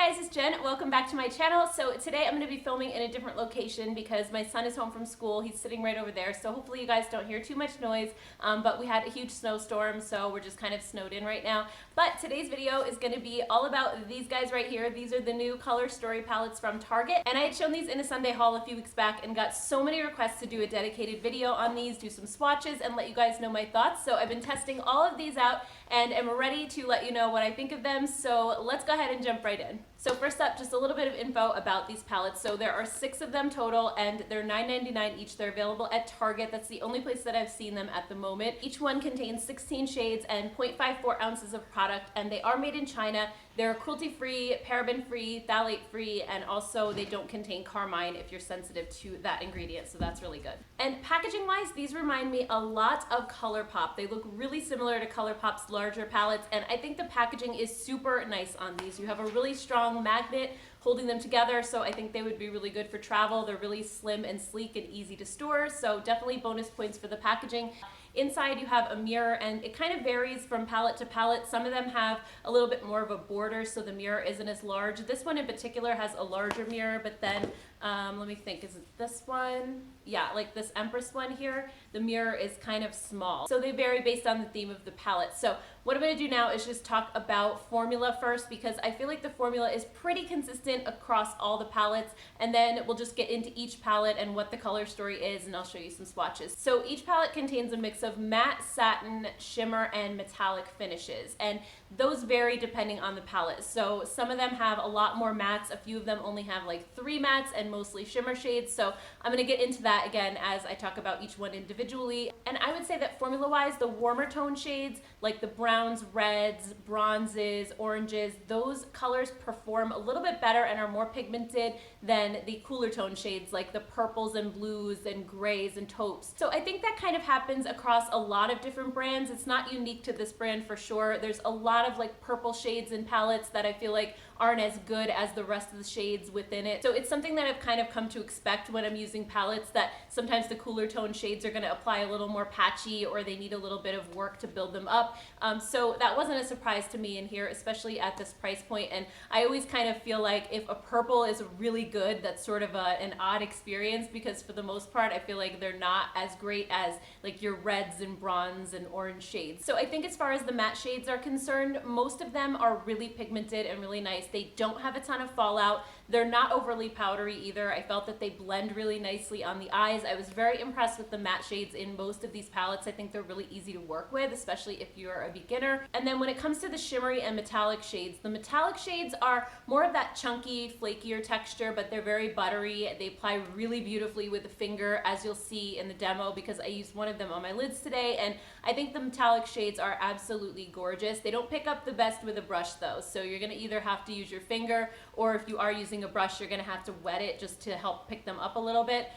Hey guys, it's Jen. Welcome back to my channel. So today I'm going to be filming in a different location because my son is home from school. He's sitting right over there, so hopefully you guys don't hear too much noise, but we had a huge snowstorm, so we're just kind of snowed in right now. But today's video is going to be all about these guys right here. These are the new Color Story palettes from Target, and I had shown these in a Sunday haul a few weeks back and got so many requests to do a dedicated video on these, do some swatches, and let you guys know my thoughts. So I've been testing all of these out and am ready to let you know what I think of them. So let's go ahead and jump right in. So first up, just a little bit of info about these palettes. So there are 6 of them total, and they're $9.99 each. They're available at Target. That's the only place that I've seen them at the moment. Each one contains 16 shades and 0.54 ounces of product, and they are made in China. They're cruelty-free, paraben-free, phthalate-free, and also they don't contain carmine if you're sensitive to that ingredient, so that's really good. And packaging-wise, these remind me a lot of ColourPop. They look really similar to ColourPop's larger palettes, and I think the packaging is super nice on these. You have a really strong magnet holding them together, so I think they would be really good for travel. They're really slim and sleek and easy to store, so definitely bonus points for the packaging. Inside you have a mirror, and it kind of varies from palette to palette. Some of them have a little bit more of a border, so the mirror isn't as large. This one in particular has a larger mirror, but then let me think, is it this one? Yeah, like this Empress one here, the mirror is kind of small. So they vary based on the theme of the palette. So what I'm going to do now is just talk about formula first, because I feel like the formula is pretty consistent across all the palettes, and then we'll just get into each palette and what the color story is, and I'll show you some swatches. So each palette contains a mix of matte, satin, shimmer, and metallic finishes, and those vary depending on the palette. So some of them have a lot more mattes, a few of them only have like 3 mattes and mostly shimmer shades, so I'm going to get into that again as I talk about each one individually. And I would say that formula-wise, the warmer tone shades, like the browns, reds, bronzes, oranges, those colors perform a little bit better and are more pigmented than the cooler tone shades like the purples and blues and grays and taupes. So I think that kind of happens across a lot of different brands. It's not unique to this brand for sure. There's a lot of like purple shades in palettes that I feel like aren't as good as the rest of the shades within it. So it's something that I've kind of come to expect when I'm using palettes, that sometimes the cooler tone shades are going to apply a little more patchy, or they need a little bit of work to build them up. So that wasn't a surprise to me in here, especially at this price point. And I always kind of feel like if a purple is really good, that's sort of an odd experience, because for the most part I feel like they're not as great as like your reds and bronze and orange shades. So I think as far as the matte shades are concerned, most of them are really pigmented and really nice. They don't have a ton of fallout. They're not overly powdery either. I felt that they blend really nicely on the eyes. I was very impressed with the matte shades in most of these palettes. I think they're really easy to work with, especially if you're a beginner. And then when it comes to the shimmery and metallic shades, the metallic shades are more of that chunky, flakier texture, but they're very buttery. They apply really beautifully with the finger, as you'll see in the demo, because I used one of them on my lids today, and I think the metallic shades are absolutely gorgeous. They don't pick up the best with a brush though, so you're gonna either have to use your finger, or if you are using a brush, you're gonna have to wet it just to help pick them up a little bit.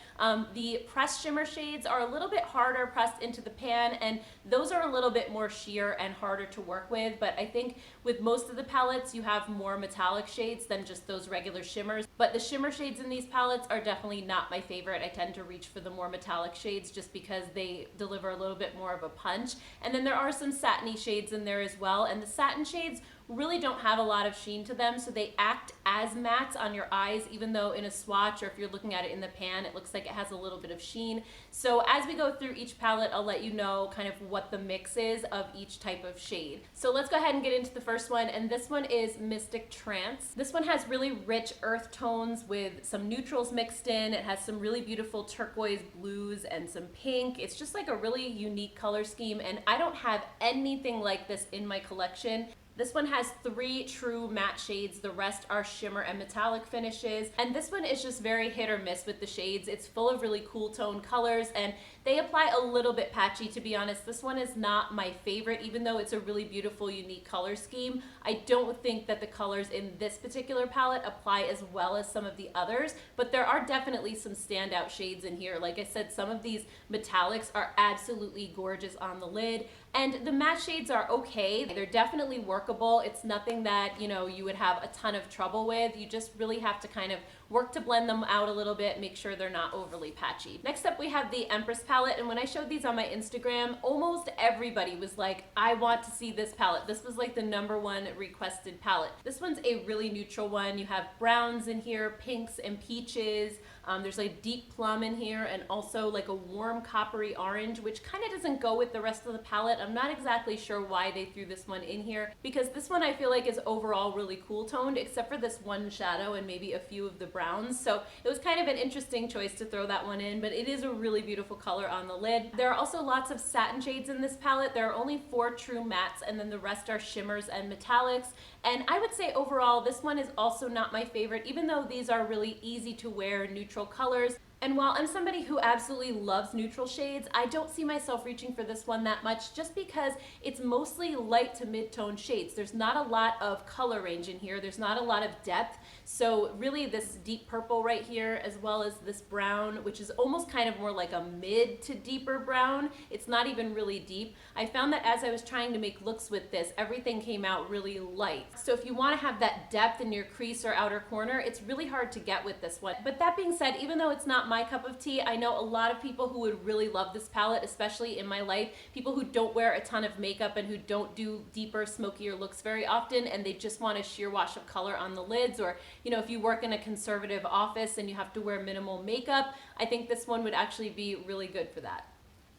The pressed shimmer shades are a little bit harder pressed into the pan, and those are a little bit more sheer and harder to work with, but I think with most of the palettes you have more metallic shades than just those regular shimmers. But the shimmer shades in these palettes are definitely not my favorite. I tend to reach for the more metallic shades just because they deliver a little bit more of a punch. And then there are some satiny shades in there as well, and the satin shades really don't have a lot of sheen to them, so they act as mattes on your eyes, even though in a swatch or if you're looking at it in the pan, it looks like it has a little bit of sheen. So as we go through each palette, I'll let you know kind of what the mix is of each type of shade. So let's go ahead and get into the first one, and this one is Mystic Trance. This one has really rich earth tones with some neutrals mixed in. It has some really beautiful turquoise blues and some pink. It's just like a really unique color scheme, and I don't have anything like this in my collection. This one has 3 true matte shades. The rest are shimmer and metallic finishes. And this one is just very hit or miss with the shades. It's full of really cool tone colors, and they apply a little bit patchy, to be honest. This one is not my favorite, even though it's a really beautiful, unique color scheme. I don't think that the colors in this particular palette apply as well as some of the others, but there are definitely some standout shades in here. Like I said, some of these metallics are absolutely gorgeous on the lid. And the matte shades are okay. They're definitely workable. It's nothing that, you would have a ton of trouble with. You just really have to kind of work to blend them out a little bit, make sure they're not overly patchy. Next up, we have the Empress palette, and when I showed these on my Instagram, almost everybody was like, I want to see this palette. This was like the #1 requested palette. This one's a really neutral one. You have browns in here, pinks and peaches. There's like deep plum in here, and also like a warm coppery orange, which kind of doesn't go with the rest of the palette. I'm not exactly sure why they threw this one in here, because this one I feel like is overall really cool toned, except for this one shadow and maybe a few of the browns. So it was kind of an interesting choice to throw that one in, but it is a really beautiful color on the lid. There are also lots of satin shades in this palette. There are only 4 true mattes, and then the rest are shimmers and metallics. And I would say overall, this one is also not my favorite, even though these are really easy to wear neutral colors. And while I'm somebody who absolutely loves neutral shades, I don't see myself reaching for this one that much, just because it's mostly light to mid-tone shades. There's not a lot of color range in here. There's not a lot of depth. So really this deep purple right here, as well as this brown, which is almost kind of more like a mid to deeper brown. It's not even really deep. I found that as I was trying to make looks with this, everything came out really light. So if you want to have that depth in your crease or outer corner, it's really hard to get with this one. But that being said, even though it's not my cup of tea, I know a lot of people who would really love this palette, especially in my life, people who don't wear a ton of makeup and who don't do deeper, smokier looks very often, and they just want a sheer wash of color on the lids, or if you work in a conservative office and you have to wear minimal makeup, I think this one would actually be really good for that.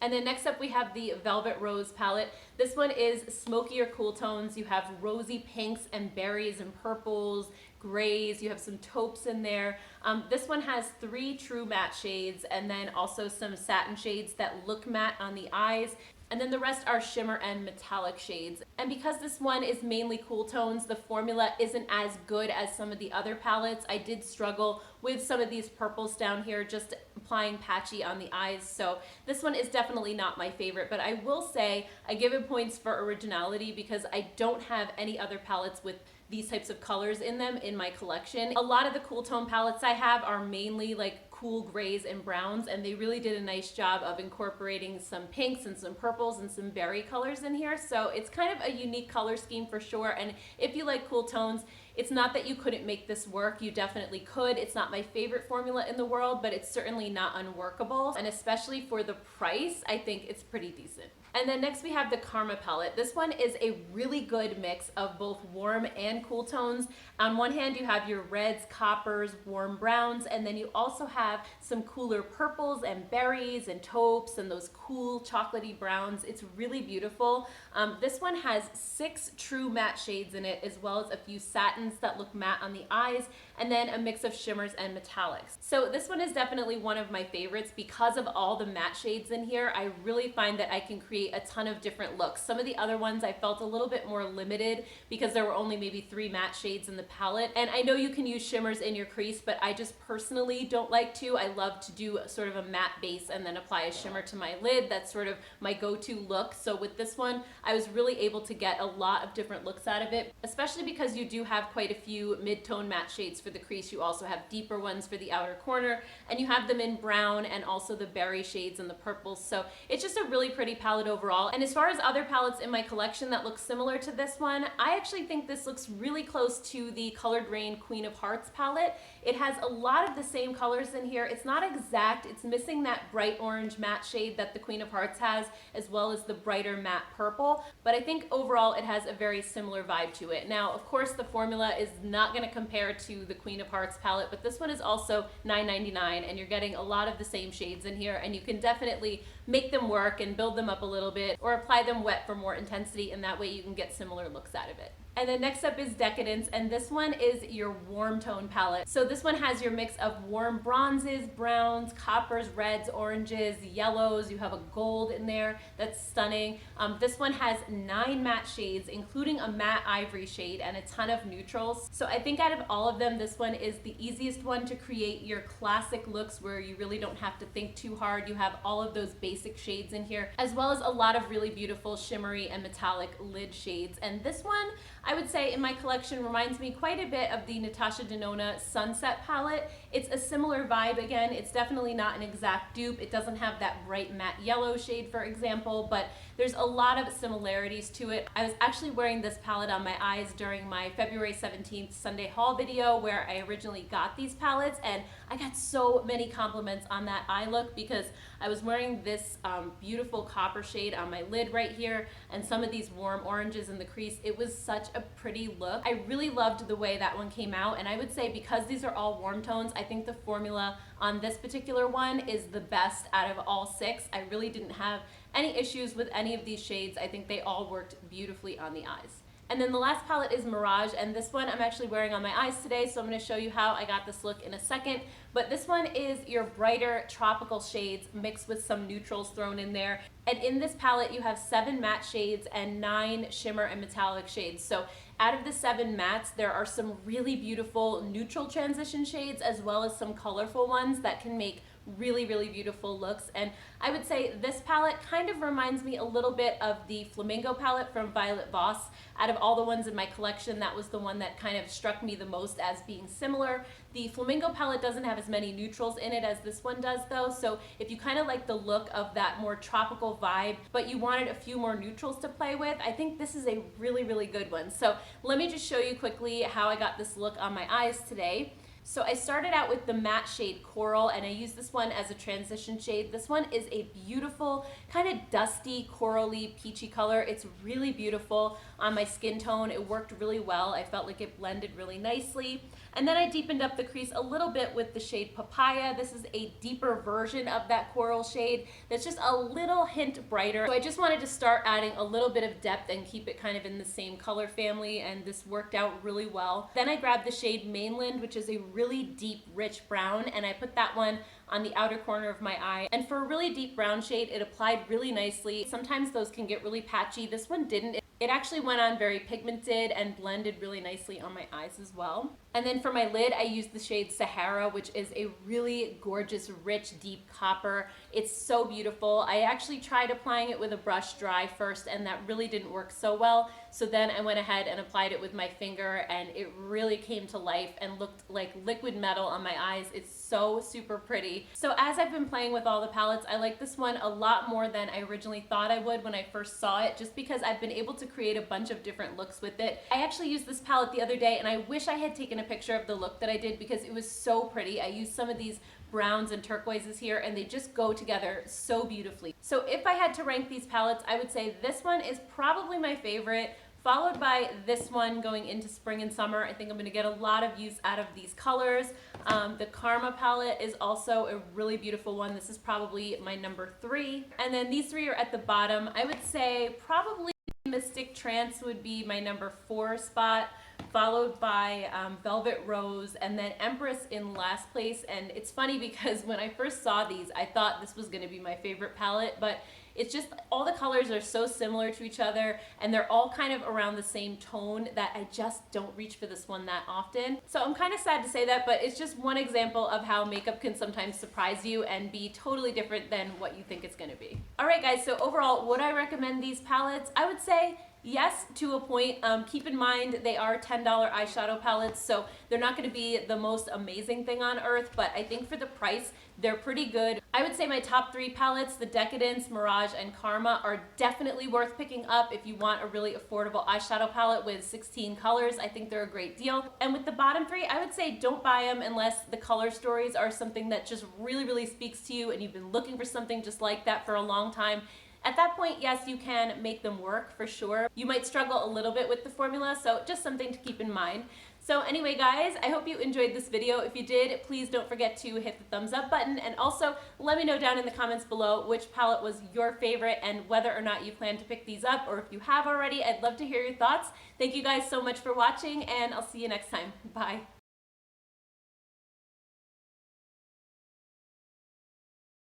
And then next up we have the Velvet Rose palette. This one is smokier cool tones. You have rosy pinks and berries and purples, grays, you have some taupes in there. This one has 3 true matte shades, and then also some satin shades that look matte on the eyes. And then the rest are shimmer and metallic shades. And because this one is mainly cool tones, the formula isn't as good as some of the other palettes. I did struggle with some of these purples down here, just applying patchy on the eyes. So this one is definitely not my favorite, but I will say I give it points for originality, because I don't have any other palettes with these types of colors in them in my collection. A lot of the cool tone palettes I have are mainly like cool grays and browns, and they really did a nice job of incorporating some pinks and some purples and some berry colors in here. So it's kind of a unique color scheme for sure. And if you like cool tones, it's not that you couldn't make this work. You definitely could. It's not my favorite formula in the world, but it's certainly not unworkable. And especially for the price, I think it's pretty decent. And then next we have the Karma palette. This one is a really good mix of both warm and cool tones. On one hand, you have your reds, coppers, warm browns, and then you also have some cooler purples and berries and taupes and those cool chocolatey browns. It's really beautiful. This one has 6 true matte shades in it, as well as a few satins that look matte on the eyes, and then a mix of shimmers and metallics. So this one is definitely one of my favorites because of all the matte shades in here. I really find that I can create a ton of different looks. Some of the other ones I felt a little bit more limited because there were only maybe 3 matte shades in the palette. And I know you can use shimmers in your crease, but I just personally don't like to. I love to do sort of a matte base and then apply a shimmer to my lid. That's sort of my go-to look. So with this one, I was really able to get a lot of different looks out of it, especially because you do have quite a few mid-tone matte shades for the crease. You also have deeper ones for the outer corner, and you have them in brown and also the berry shades and the purples. So it's just a really pretty palette overall. And as far as other palettes in my collection that look similar to this one, I actually think this looks really close to the Colored Rain Queen of Hearts palette. It has a lot of the same colors in here. It's not exact. It's missing that bright orange matte shade that the Queen of Hearts has, as well as the brighter matte purple. But I think overall it has a very similar vibe to it. Now, of course, the formula is not going to compare to the Queen of Hearts palette, but this one is also $9.99, and you're getting a lot of the same shades in here, and you can definitely make them work and build them up a little bit, or apply them wet for more intensity, and that way you can get similar looks out of it. And then next up is Decadence, and this one is your warm tone palette. So this one has your mix of warm bronzes, browns, coppers, reds, oranges, yellows. You have a gold in there that's stunning. This one has 9 matte shades, including a matte ivory shade and a ton of neutrals. So I think out of all of them, this one is the easiest one to create your classic looks where you really don't have to think too hard. You have all of those basic shades in here, as well as a lot of really beautiful shimmery and metallic lid shades. And this one, I would say in my collection reminds me quite a bit of the Natasha Denona Sunset palette. It's a similar vibe again. It's definitely not an exact dupe. It doesn't have that bright matte yellow shade, for example, but there's a lot of similarities to it. I was actually wearing this palette on my eyes during my February 17th Sunday haul video where I originally got these palettes, and I got so many compliments on that eye look because I was wearing this beautiful copper shade on my lid right here and some of these warm oranges in the crease. It was such a pretty look. I really loved the way that one came out, and I would say because these are all warm tones, I think the formula on this particular one is the best out of all 6. I really didn't have any issues with any of these shades. I think they all worked beautifully on the eyes. And then the last palette is Mirage, and this one I'm actually wearing on my eyes today, so I'm going to show you how I got this look in a second. But this one is your brighter tropical shades mixed with some neutrals thrown in there. And in this palette you have 7 matte shades and 9 shimmer and metallic shades. So out of the 7 mattes, there are some really beautiful neutral transition shades as well as some colorful ones that can make really, really beautiful looks. And I would say this palette kind of reminds me a little bit of the Flamingo palette from Violet Voss. Out of all the ones in my collection, that was the one that kind of struck me the most as being similar. The Flamingo palette doesn't have as many neutrals in it as this one does though, so if you kind of like the look of that more tropical vibe, but you wanted a few more neutrals to play with, I think this is a really, really good one. So let me just show you quickly how I got this look on my eyes today. So I started out with the matte shade Coral, and I used this one as a transition shade. This one is a beautiful, kind of dusty, corally, peachy color. It's really beautiful on my skin tone. It worked really well. I felt like it blended really nicely. And then I deepened up the crease a little bit with the shade Papaya. This is a deeper version of that coral shade that's just a little hint brighter. So I just wanted to start adding a little bit of depth and keep it kind of in the same color family, and this worked out really well. Then I grabbed the shade Mainland, which is a really deep, rich brown, and I put that one on the outer corner of my eye. And for a really deep brown shade, it applied really nicely. Sometimes those can get really patchy. This one didn't. It actually went on very pigmented and blended really nicely on my eyes as well. And then for my lid, I used the shade Sahara, which is a really gorgeous, rich, deep copper. It's so beautiful. I actually tried applying it with a brush dry first, and that really didn't work so well. So then I went ahead and applied it with my finger, and it really came to life and looked like liquid metal on my eyes. It's so super pretty. So as I've been playing with all the palettes, I like this one a lot more than I originally thought I would when I first saw it, just because I've been able to create a bunch of different looks with it. I actually used this palette the other day, and I wish I had taken a picture of the look that I did because it was so pretty. I used some of these browns and turquoises here, and they just go together so beautifully. So if I had to rank these palettes, I would say this one is probably my favorite, followed by this one going into spring and summer. I think I'm going to get a lot of use out of these colors. The Karma palette is also a really beautiful one. This is probably my number 3. And then these 3 are at the bottom. I would say probably Mystic Trance would be my number 4 spot, followed by Velvet Rose, and then Empress in last place. And it's funny because when I first saw these, I thought this was going to be my favorite palette, but it's just all the colors are so similar to each other, and they're all kind of around the same tone that I just don't reach for this one that often. So I'm kind of sad to say that, but it's just one example of how makeup can sometimes surprise you and be totally different than what you think it's going to be. Alright guys, so overall, would I recommend these palettes? I would say yes, to a point. Keep in mind they are $10 eyeshadow palettes, so they're not going to be the most amazing thing on earth, but I think for the price, they're pretty good. I would say my top 3 palettes, the Decadence, Mirage, and Karma, are definitely worth picking up if you want a really affordable eyeshadow palette with 16 colors. I think they're a great deal. And with the bottom 3, I would say don't buy them unless the color stories are something that just really, really speaks to you and you've been looking for something just like that for a long time. At that point, yes, you can make them work for sure. You might struggle a little bit with the formula, so just something to keep in mind. So anyway, guys, I hope you enjoyed this video. If you did, please don't forget to hit the thumbs up button, and also let me know down in the comments below which palette was your favorite and whether or not you plan to pick these up, or if you have already, I'd love to hear your thoughts. Thank you guys so much for watching, and I'll see you next time. Bye.